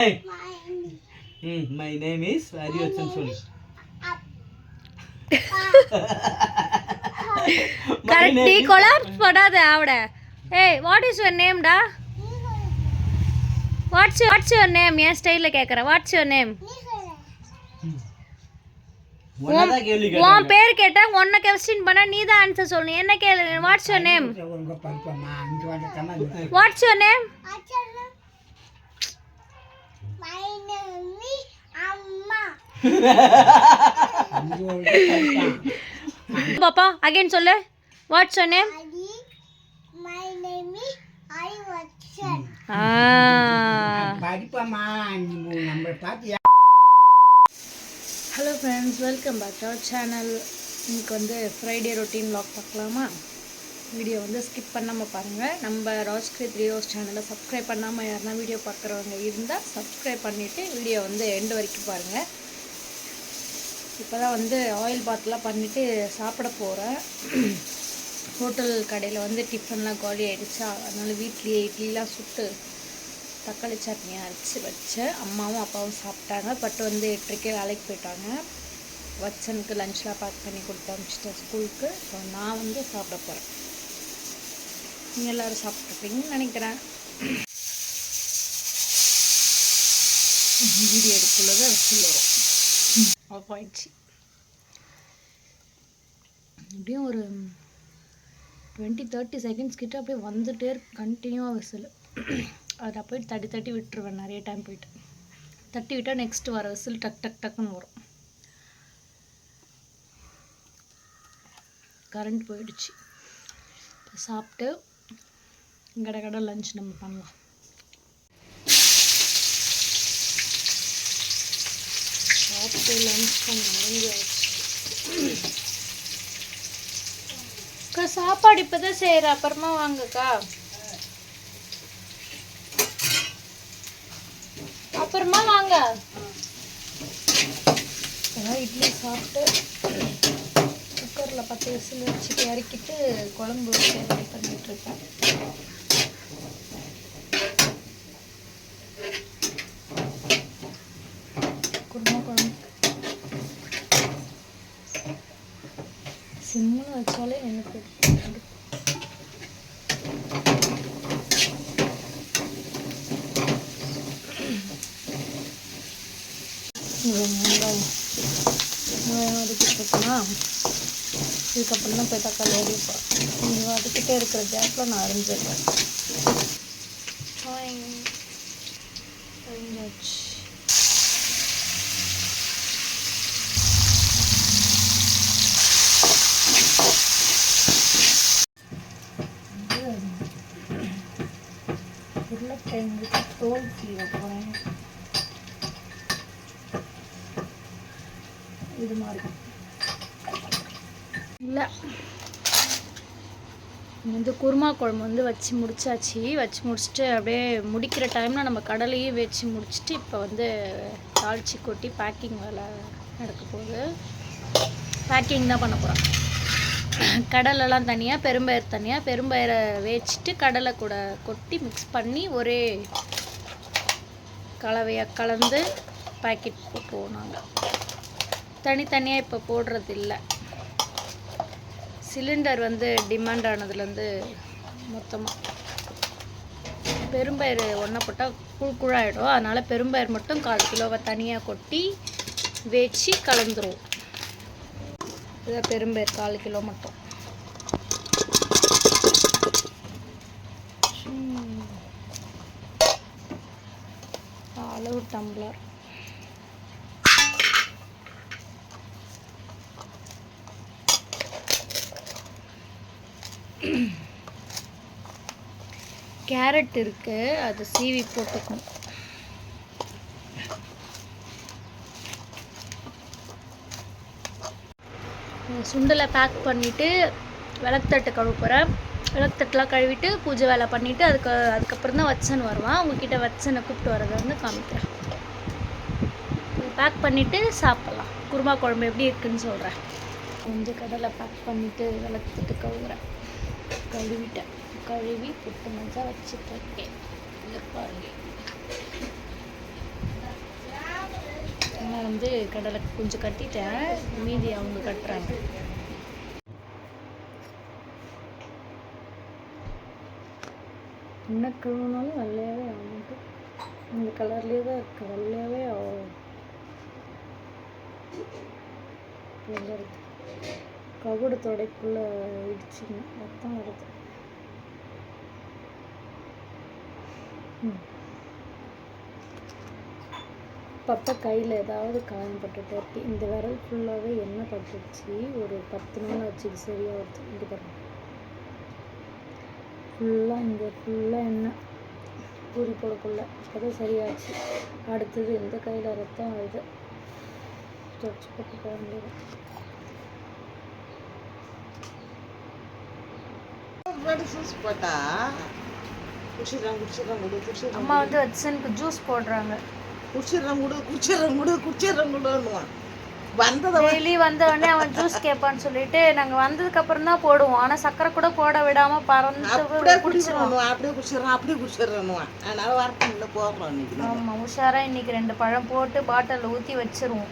My name is Ariyochensoli. Correct. Tea collapse padade avada. Hey, what is your name da? What's your name? Yes, style la kekara. What's your name? உன் பேர் கேட்டா உன்னை question பண்ணா நீ தான் answer சொல்லணும். என்ன கேளு? What's your name? What's your name? My name is Amma. பாப்பா அகைன் சொல்லு. What's your name? My name is Ariyochen. படிப்பமா நம்ம பாத்தியா. Hello friends, welcome back to our channel. இன்னைக்கு வந்து ஃப்ரைடே ரொட்டீன் வ்ளாக் பார்க்கலாமா? வீடியோ வந்து ஸ்கிப் பண்ணாமல் பாருங்கள். நம்ம ராஜ்கிரீத் ரியோஸ் சேனலை சப்ஸ்கிரைப் பண்ணாமல் யாருன்னா வீடியோ பார்க்குறவங்க இருந்தால் சப்ஸ்கிரைப் பண்ணிவிட்டு வீடியோ வந்து எண்டு வரைக்கும் பாருங்கள். இப்போ தான் வந்து ஆயில் பாத்லாம் பண்ணிவிட்டு சாப்பிட போகிறேன். ஹோட்டல் கடையில் வந்து டிஃபன்லாம் காலி ஆகிடுச்சா, அதனால் வீட்லேயே இட்லிலாம் சுட்டு தக்காளி சட்னி அரைச்சி வச்சேன். அம்மாவும் அப்பாவும் சாப்பிட்டாங்க. பட் வந்து 8:30 வேலைக்கு போயிட்டாங்க. வச்சனுக்கு லஞ்ச்லாம் பேக் பண்ணி கொடுத்து அனுப்பிச்சிட்டேன் ஸ்கூலுக்கு. ஸோ நான் வந்து சாப்பிட போகிறேன். நீங்கள் எல்லோரும் சாப்பிட்ருப்பீங்கன்னு நினைக்கிறேன். வீடியோ எடுக்குள்ளது விசில் வரும். ஆஃப் ஆயிடுச்சு. எப்படியும் ஒரு 20-30 செகண்ட்ஸ் கிட்ட அப்படியே வந்துகிட்டே இருக்கு கண்டினியூவாக விசில். அதை போய் தட்டி விட்டுருவேன். நிறைய டைம் போயிட்டு தட்டி விட்டால் நெக்ஸ்ட் வர விசில் டக் டக் டக்குன்னு வரும். கரண்ட் போயிடுச்சு. சாப்பிட்டு கடை லஞ்ச் நம்ம பண்ணலாம். சாப்பிட்டு லஞ்ச் பண்ண அக்கா சாப்பாடு இப்போ தான் செய்கிற, அப்புறமா வாங்கக்கா, அப்புறமா வாங்க. இட்லி சாப்பிட்டு குக்கரில் 10 விசில் வச்சுட்டு இறக்கிட்டு குழம்பு ரெடி பண்ணிகிட்ருக்கேன். குருமா குழம்பு சிம்மில் வச்சாலே எனக்கு வெங்காயம் வதக்கிட்டுருக்கோன்னா இதுக்கப்புறம் தான் போய் தக்காளி அடிப்பேன். இது வதக்கிட்டே இருக்கிற கேப்பில் நான் அரிஞ்சிடுறேன். அரிஞ்சாச்சு. உருளைக்கிழங்குக்கு தோல் சீவ போகிறேன். இது மாதிரி இல்லை, வந்து குருமா குழம்பு வந்து வச்சு முடிச்சுட்டு அப்படியே முடிக்கிற டைமில் நம்ம கடலையும் வச்சு முடிச்சுட்டு இப்போ வந்து தாளிச்சி கொட்டி பேக்கிங் வேலை நடக்க போகுது. பேக்கிங் தான் பண்ண போகிறோம். கடலைலாம் தனியாக, பெரும்பயிறு தனியாக. பெரும்பயிரை வேச்சிட்டு கடலை கூட கொட்டி மிக்ஸ் பண்ணி ஒரே கலவையாக கலந்து பேக்கெட் போட்டுருவோம். நாங்கள் தனித்தனியாக இப்போ போடுறதில்லை. சிலிண்டர் வந்து டிமாண்ட் ஆனதுலேருந்து மொத்தமாக பெரும்பயிறு ஒன்றை போட்டால் குழாயிடும். அதனால் பெரும்பயிறு மட்டும் 1/4 கிலோவை தனியாக கொட்டி வேச்சு கலந்துருவோம். இதான் பெரும்பயிறு 1/4 கிலோ மட்டும். அளவு டம்ளர். கேரட் இருக்கு, அது சீவி போட்டுக்கணும். சுண்டலை பேக் பண்ணிவிட்டு விளக்குத்தட்டு கழுவ போகிறேன். விளக்குத்தட்டுலாம் கழுவிட்டு பூஜை வேலை பண்ணிவிட்டு அதுக்கப்புறம் தான் வச்சன் வருவான். உங்ககிட்ட வச்சனை கூப்பிட்டு வரதை வந்து காமிக்கிறேன். பேக் பண்ணிவிட்டு சாப்பிட்லாம். குருமா குழம்பு எப்படி இருக்குன்னு சொல்கிறேன். கொஞ்சம் கடலை பேக் பண்ணிவிட்டு விளக்குத்தட்டு கழுவுறேன். கழுவி புட்டு மஞ்சள் வச்சுட்ருக்கேன். இல்லை பாருங்க, வந்து கடலை கொஞ்சம் கட்டிட்டேன், மீதி அவங்க கட்டுறாங்க. என்ன கழுவுனாலும் வெள்ளையாகவே ஆகுது. இந்த கலர்லேயே தான் இருக்குது, வெள்ளையாகவே ஆகும். கபடு தொடைக்குள்ளே இடிச்சுங்க, ரத்தம் வருது. அப்பப்போ கையில் ஏதாவது காயம் பட்டுட்டே இருக்கு. இந்த விரல் ஃபுல்லாகவே எண்ணெய் பட்டுச்சு. ஒரு 10 நாள் ஆச்சு இது சரியாக வருது. இது பாருங்க, ஃபுல்லாக இங்கே ஃபுல்லாக எண்ணெய் பூரி போடக்குள்ள அப்போதான் சரியாச்சு. அடுத்தது இந்த கையில் ரத்தம் வருது, தொடச்சி போட்டு போக வேண்டியது. அம்மா வந்து வட்சனுக்கு ஜூஸ் போடுறாங்க. டெய்லி வந்த உடனே அவன் ஜூஸ் கேட்பான்னு சொல்லிட்டு நாங்கள் வந்ததுக்கு அப்புறம் தான் போடுவோம். ஆனால் சக்கரை கூட போட விடாம பறந்து குடிச்சிருவோம். ஆமாம், உஷாரா இன்னைக்கு 2 பழம் போட்டு பாட்டிலில் ஊற்றி வச்சிருவோம்.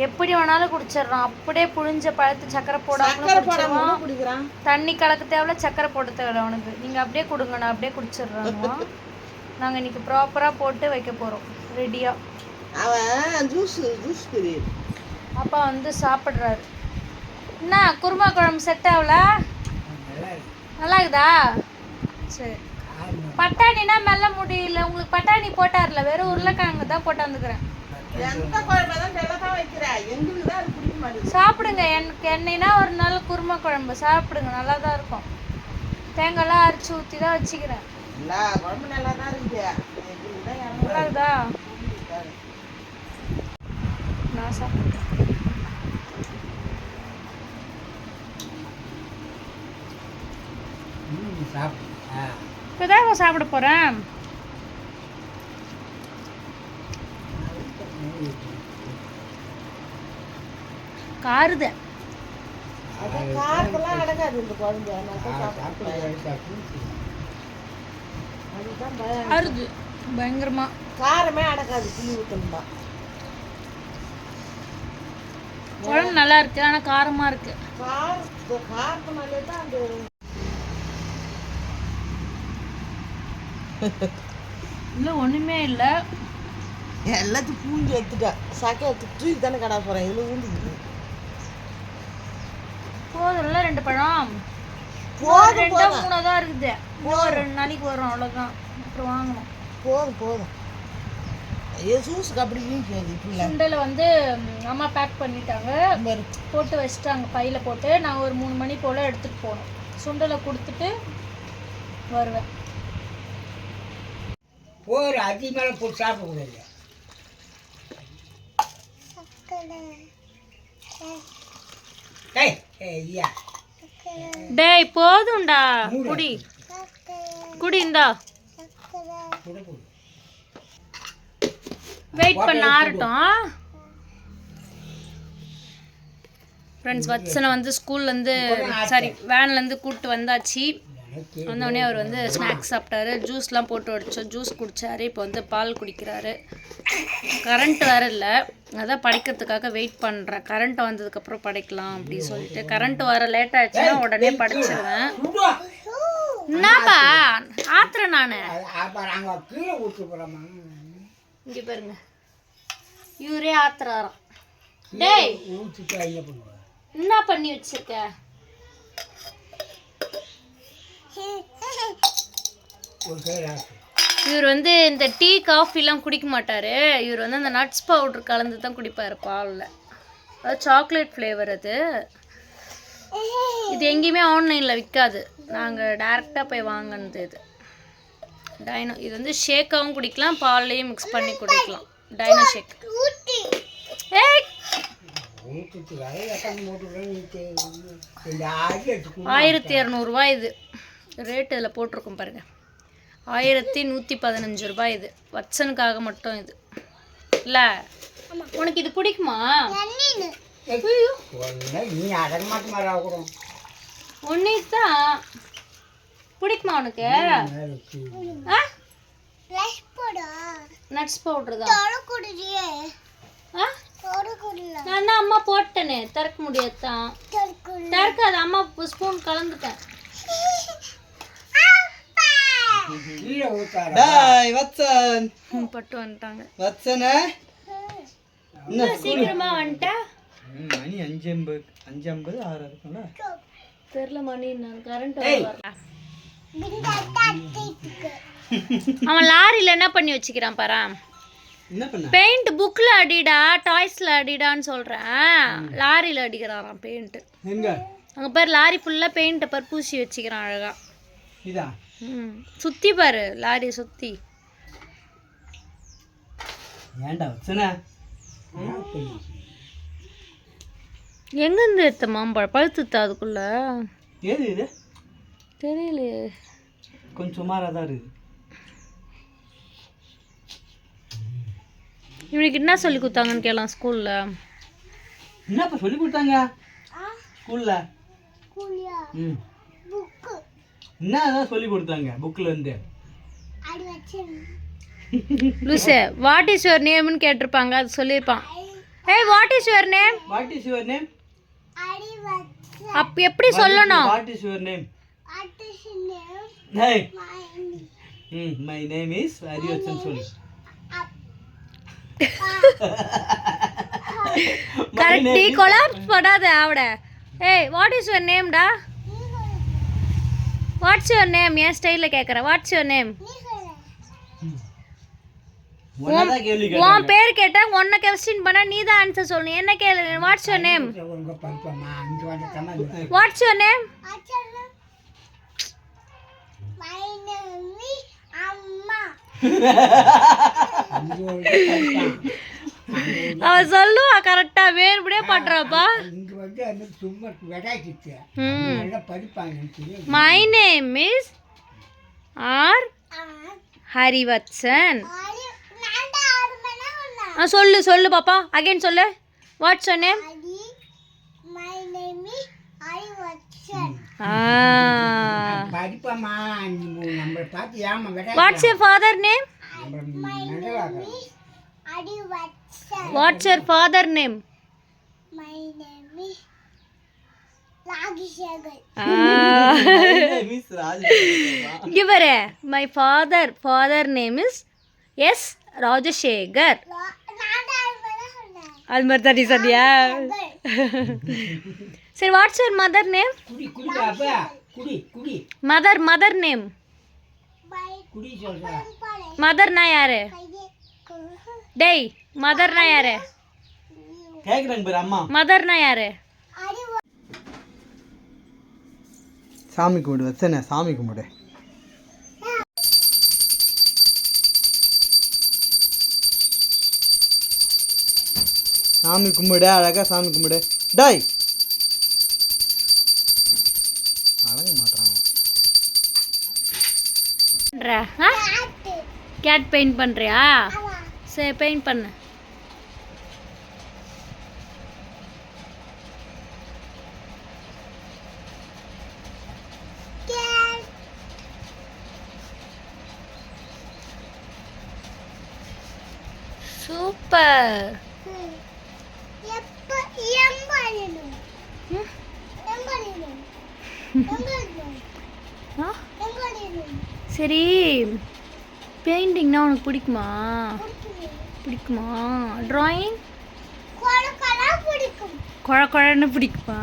எப்படி வேணாலும் குடிச்சிடுறான். அப்படியே புழிஞ்ச பழத்து சக்கரை போடாமல் தண்ணி கலக்க தேவையில்ல, சக்கரை போட தேவையில்ல அவனுக்கு. நீங்கள் அப்படியே கொடுங்க, நான் அப்படியே குடிச்சிடுறாங்க. நாங்கள் இன்னைக்கு ப்ராப்பராக போட்டு வைக்க போகிறோம் ரெடியாக. அப்பா வந்து சாப்பிட்றாரு. என்ன குருமா குழம்பு செட் ஆகல? நல்லா இருக்குதா? சரி. பட்டாணினா மெல்ல முடியல உங்களுக்கு. பட்டாணி போட்டார்ல, வெறும் உருளைக்கிழங்கு தான் போட்டாந்துக்கிறேன். சாப்பிடுங்க. எனக்கு என்னைனா ஒரு நாள் குருமா குழம்பு சாப்பிடுங்க, நல்லா தான் இருக்கும். தேங்காய்லாம் அரைச்சி ஊற்றி தான் வச்சுக்கிறேன். நல்லா இருக்குதா? நான் சாப்பிடுறேன். இப்போதான் சாப்பிட போகிறேன். காருது. அருது பயங்கரமா. காரமே அடக்காது, புளி ஊத்தணுமா. குழம்பு நல்லா இருக்கு, ஆனா காரமா இருக்கு. இல்லை ஒண்ணுமே இல்லை, எல்லாத்தையும் பூஞ்சி எடுத்துட்டா. சக்கை தூக்கி தானே கடா போறேன். இதுல ஊந்து போதும்ல 2 பழம். 2 3 தான் இருக்குது. 2 நாளைக்கு வரும், அவ்வளோதான். அப்புறம் வாங்கணும். போதும். சுண்டலை வந்து அம்மா பேக் பண்ணிட்டாங்க, போட்டு வச்சுட்டாங்க பையில போட்டு. நான் ஒரு 3 மணி போல் எடுத்துகிட்டு போகணும். சுண்டலை கொடுத்துட்டு வருவேன். போர் அதிகமாக போட்டு சாப்பிடக்கூடாது. டேய் போதும்டா, குடி குடி. இந்தா வெயிட் பண்ண ஆறட்டும். ஃப்ரெண்ட்ஸ், வத்சனை வந்து ஸ்கூல்லேருந்து வேன்லேருந்து கூப்பிட்டு வந்தாச்சு. வந்தோடனே அவர் வந்து ஸ்நாக்ஸ் சாப்பிட்டாரு, ஜூஸ்லாம் போட்டு வச்சோம், ஜூஸ் குடித்தார். இப்போ வந்து பால் குடிக்கிறாரு. கரண்ட் வேறு இல்லை, அதான் படிக்கிறதுக்காக வெயிட் பண்ணுறேன். கரண்ட் வந்ததுக்கப்புறம் படிக்கலாம் அப்படின்னு சொல்லிட்டு. கரண்ட் வர லேட் ஆகிடுச்சுன்னா உடனே படிச்சிருவேன். என்னப்பா ஆத்துறேன் நான். இங்கே பாருங்க, இவரே ஆத்துறாராம். டேய் என்ன பண்ணி வச்சிருக்க? இவர் வந்து இந்த டீ காஃபிலாம் குடிக்க மாட்டார். இவர் வந்து அந்த நட்ஸ் பவுடர் கலந்து தான் குடிப்பார் பாலில். அது சாக்லேட் ஃப்ளேவர். இது எங்கேயுமே ஆன்லைனில் விற்காது, நாங்கள் டேரெக்டாக போய் வாங்கினது. இது டைனோ. இது வந்து ஷேக்காகவும் குடிக்கலாம், பால்லையும் மிக்ஸ் பண்ணி குடிக்கலாம். டைனோ ஷேக். 1200 ரூபாய் இது ரேட்டு. இதில் போட்டிருக்கோம் பாருங்கள், 1115 ரூபாய். இது வட்சனுக்காக மட்டும். இது இல்லை உனக்கு இது பிடிக்குமா? ஒன்று தான் பிடிக்குமா உனக்கு? நட்ஸ் பவுடர் தான். கொடுக்குள்ள நான் தான் அம்மா போட்டேனே திறக்க முடியாதான் கொடுக்குள்ள திறக்காது அம்மா ஸ்பூன் கலந்துட்டேன் கீழே ஊத்தாத டாய் வத்சன் பட்டு வந்துட்டாங்க வத்சனே என்ன சீக்கிரமா வந்துட்டா மணி 5:50 5:50 6 இருக்கும்ல தெரியல மணி நான் கரண்ட் ஏய். வரல பிங்கட்டா தீட்டுக்கு அவன் லாரியில என்ன பண்ணி வச்சுக்கிறான் பாரா என்ன பண்ண பெயிண்ட் புக்ல அடிடா டாய்ஸ்ல அடிடான்னு சொல்றேன் லாரியில அடிக்கிறாராம் பெயிண்ட் எங்க அங்க பாரு லாரி ஃபுல்லா பெயிண்ட் பாரு பூசி வச்சுக்கிறான் அழகா இதா சுத்தி பாரு லாரியை சுத்தி ஏன்டா வத்சனே எங்க இருந்து எடுத்த மாம்பழம் பழுத்துத்தா அதுக்குள்ள ஏது இது தெரியலையே கொஞ்சம் சுமாராக தான் இருக்குது இவனுக்கு என்ன சொல்லி கொடுத்தாங்கன்னு கேட்கலாம் ஸ்கூல்ல என்னப்பா சொல்லி கொடுத்தாங்க ஸ்கூல்ல குளியா ம் புக்கு என்னதான் சொல்லி கொடுத்தாங்க புக்கில் இருந்து அடி வச்சு லூசே வாட் இஸ் யுவர் நேம்னு கேட்டிருப்பாங்க அது சொல்லியிருப்பான் ஏய் what is your name what is your name அடி வச்சு அப்ப எப்படி சொல்லணும் வாட் இஸ் யுவர் நேம் அட்டஷனே hey my my name is Harivarsan சொல்லு கரெக்ட் நீ கொலாப்ஸ் பண்ணாத ஆவட ஏய் வாட் இஸ் யுவர் நேம்டா வாட்ஸ் யுவர் நேம் என் ஸ்டைல்ல கேக்குறேன் வாட்ஸ் யுவர் நேம் ஒன்னதான் கேள்வி உன் கேட்டாங்க பேர் கேட்டா உன்னை கொஸ்டின் பண்ணா நீ தான் ஆன்சர் சொல்லணும் என்ன கேளு வாட்ஸ் யுவர் நேம் உங்க பருப்பம்மா இங்க வந்து தமிழ் வாட்ஸ் யுவர் நேம் அச்சல மை நேம் இஸ் அம்மா அங்க வந்து பருப்பான் அவ சொல்லுவா கரெக்டா வேறுபடியே பண்றப்பா இங்க வந்து அந்த சும்மா வெடாக்கிச்சு ம் நல்லா படிப்பாங்க my name is R Harivatsan அடி நான்டா ஆடுமேனா சொல்லு சொல்லு பாப்பா அகைன் சொல்லு வாட்ஸ் யுவர் நேம் அடி மை நேம் இஸ் ஐ வச்சன் படிப்பம்மா நம்ம பார்த்து ஏமா வெடா வாட்ஸ் யுவர் ஃபாதர் நேம் அடி வச்சன் what's your father name my name is ராகிஷேகர் மிஸ் ராஜ் இங்க பாரு my father name is S Rajasekhar நான்டா ஆடுமேனா சொன்னேன் அது மாதிரி தான் நீ சொன்னியா சரி வாட்ஸ் யுவர் மதர் நேம் குடி குடி அப்பா குடி குடி மதர் நேம் மை குடி சொல்றா பாலே மதர்னா யாரு கையே டேய் மதர்னா யாரு கேக்குறாங்க பேர் அம்மா மதர்னா யாரு அடி சாமி கும்பிடு வச்சனே சாமி கும்பிடு சாமி கும்பிடு அழகா சாமி கும்பிடு டாய் அழக மாட்டான் ஆட்டு கேட் பெயிண்ட் பண்றியா ஆமா சரி பெயிண்ட் பண்ணு கேட் சூப்பர் எப்ப எம்பரினும் எம்பரினும் எம்பரினும் எம்பரினும் சரி பெயிண்டிங்னா உனக்கு பிடிக்குமா பிடிக்குமா ட்ராயிங் கொலக்கலா பிடிக்கும் குழன்னு பிடிக்குமா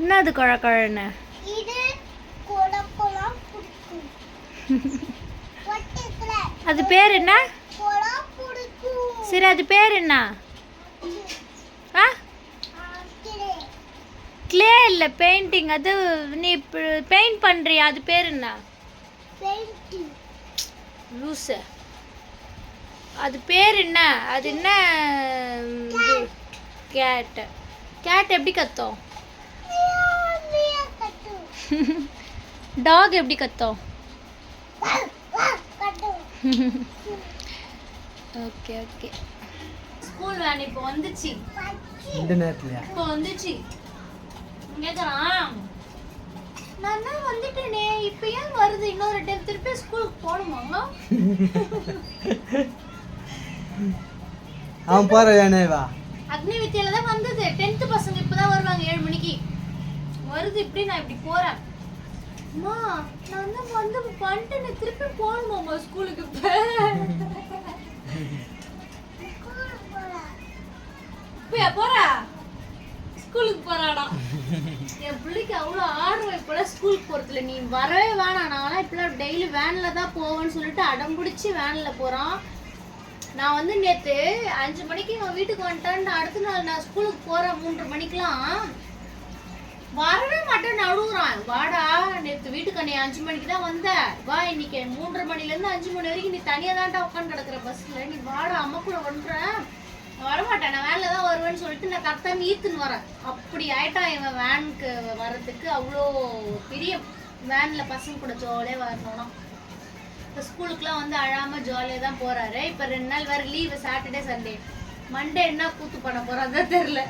என்னது குழன்னு இது கொலக்கலா பிடிக்கும் ஒட்டிக்கல அது பேர் என்ன கொலா பிடிக்கும் சரி அது பேர் என்ன ஆ ஆக்கிரே கிளே இல்லை பெயிண்டிங் அது நீ பெயிண்ட் பண்ணுறியா அது பேர் என்ன பெயிண்டிங் லூசு அது பேர் என்ன அது என்ன கேட் கேட் எப்படி கத்தும் மியா கட்டு டாக் எப்படி கத்தும் கட்டு ஓகே ஓகே ஸ்கூல் வேன் இப்போ வந்துச்சு இந்த நேரத்துலயா இப்போ வந்துச்சு கேட்குறான் நான் தான் வந்துட்டேனே இப்போ ஏன் வருது இன்னொரு டைம் திருப்பி ஸ்கூலுக்கு போகணுமா அவன் போற வேணே வா. அக்னி வித்தியில தான் வந்தது. 10th பசங்க இப்பதான் வருவாங்க 7 மணிக்கு. வருது இப்படி நான் இப்படி போறேன். அம்மா நான் வந்து பண்ணிட்டு திருப்பி போகணுமாம்மா ஸ்கூலுக்கு. இப்ப போறா ஸ்கூலுக்கு போறாடா. என் பிள்ளைக்கு அவ்வளோ ஆர்வம் இப்பெல்லாம் ஸ்கூலுக்கு போறதுல. நீ வரவே வேணாம், நான்லாம் இப்பெல்லாம் டெய்லி வேன்ல தான் போவேன்னு சொல்லிட்டு அடம் பிடிச்சி வேன்ல போறான். நான் வந்து நேற்று 5 மணிக்கு நான் வீட்டுக்கு வந்துட்டேன். அடுத்த நாள் நான் ஸ்கூலுக்கு போறேன் 3:30 மணிக்கெல்லாம். வரவே மாட்டேன் அழுகுறான். வாடா நேற்று வீட்டுக்கு நீ 5 மணிக்கு தான் வந்த, வா இன்னைக்கு 3:30 மணிலேருந்து 5 மணி வரைக்கும் நீ தனியாக தான்டா உட்காந்து கிடக்குற பஸ்ஸில், நீ வாடா அம்மா கூட வந்துடுறேன். வரமாட்டேன், நான் வேனில் தான் வருவேன்னு சொல்லிட்டு நான் கரெக்டாக ஈத்துன்னு வரேன். அப்படி ஆயிட்டான் இவன் வேனுக்கு வர்றதுக்கு. அவ்வளோ பெரிய வேனில் பசங்க கூட ஜாலியாக வரணும்னா. இப்போ ஸ்கூலுக்குலாம் வந்து அழாமல் ஜாலியாக தான் போகிறாரு. இப்போ 2 நாள் வேறு லீவு, சாட்டர்டே சண்டே. மண்டே என்ன கூத்து பண்ண போகிறான்னு தான் தெரில.